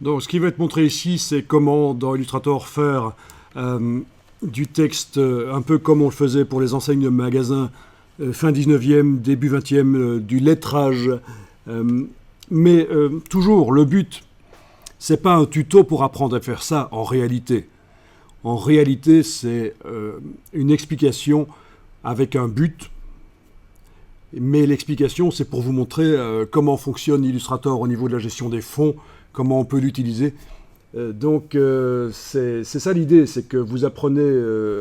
Donc, ce qui va être montré ici, c'est comment dans Illustrator faire du texte un peu comme on le faisait pour les enseignes de magasins fin 19e, début 20e, du lettrage. Mais toujours, le but, c'est pas un tuto pour apprendre à faire ça en réalité. En réalité, c'est une explication avec un but. Mais l'explication, c'est pour vous montrer comment fonctionne Illustrator au niveau de la gestion des fonds, comment on peut l'utiliser. Donc, c'est ça l'idée, c'est que vous apprenez,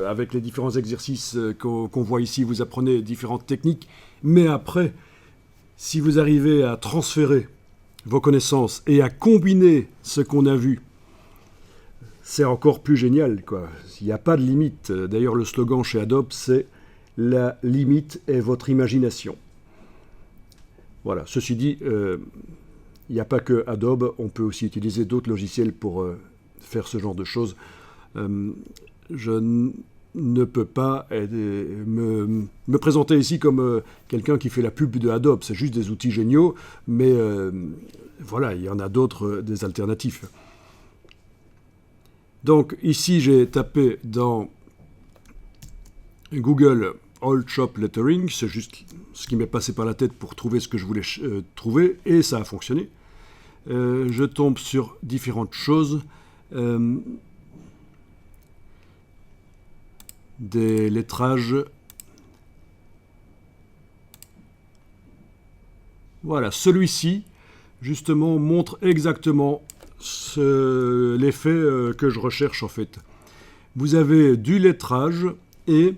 avec les différents exercices qu'on voit ici, vous apprenez différentes techniques, mais après, si vous arrivez à transférer vos connaissances et à combiner ce qu'on a vu, c'est encore plus génial, quoi. Il n'y a pas de limite. D'ailleurs, le slogan chez Adobe, c'est « La limite est votre imagination ». Voilà. Ceci dit, il n'y a pas que Adobe, on peut aussi utiliser d'autres logiciels pour faire ce genre de choses. Je ne peux pas me présenter ici comme quelqu'un qui fait la pub de Adobe. C'est juste des outils géniaux, mais voilà, il y en a d'autres, des alternatifs. Donc ici, j'ai tapé dans Google Old Shop Lettering, c'est juste ce qui m'est passé par la tête pour trouver ce que je voulais trouver, et ça a fonctionné. Je tombe sur différentes choses. Des lettrages. Voilà, celui-ci, justement, montre exactement l'effet que je recherche, en fait. Vous avez du lettrage et...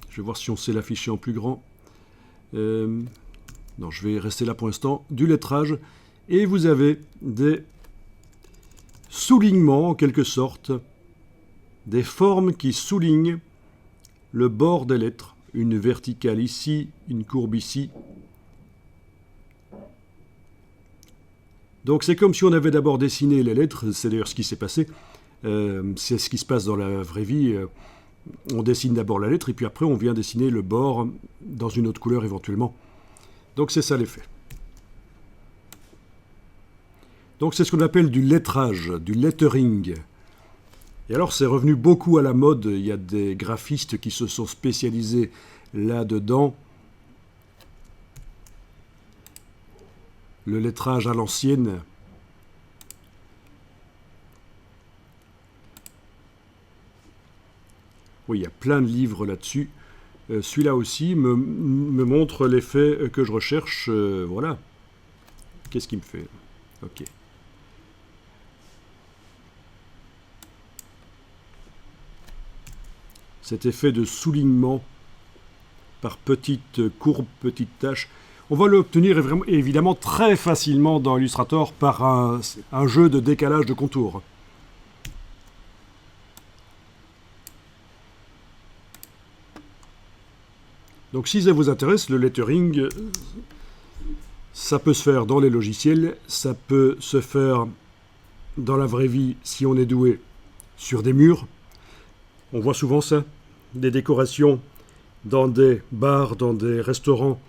Je vais voir si on sait l'afficher en plus grand. Non, je vais rester là pour l'instant. Du lettrage. Et vous avez des soulignements, en quelque sorte. Des formes qui soulignent le bord des lettres. Une verticale ici, une courbe ici. Donc c'est comme si on avait d'abord dessiné les lettres. C'est d'ailleurs ce qui s'est passé. C'est ce qui se passe dans la vraie vie. On dessine d'abord la lettre et puis après on vient dessiner le bord dans une autre couleur éventuellement. Donc c'est ça l'effet. Donc c'est ce qu'on appelle du lettrage, du lettering. Et alors c'est revenu beaucoup à la mode, il y a des graphistes qui se sont spécialisés là-dedans. Le lettrage à l'ancienne. Oui, il y a plein de livres là-dessus. Celui-là aussi me montre l'effet que je recherche. Voilà. Qu'est-ce qu'il me fait? Ok. Cet effet de soulignement par petites courbes, petites taches. On va l'obtenir évidemment très facilement dans Illustrator par un jeu de décalage de contours. Donc si ça vous intéresse, le lettering, ça peut se faire dans les logiciels, ça peut se faire dans la vraie vie si on est doué sur des murs. On voit souvent ça, des décorations dans des bars, dans des restaurants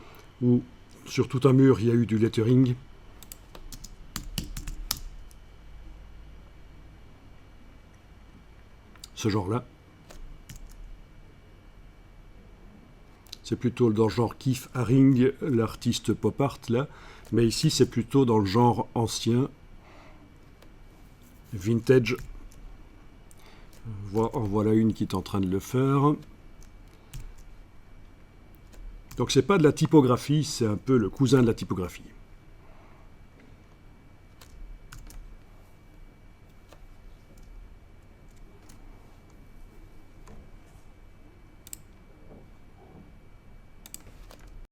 où sur tout un mur il y a eu du lettering. Ce genre-là. C'est plutôt dans le genre Keith Haring, l'artiste pop art, là. Mais ici, c'est plutôt dans le genre ancien, vintage. En voilà une qui est en train de le faire. Donc, c'est pas de la typographie, c'est un peu le cousin de la typographie.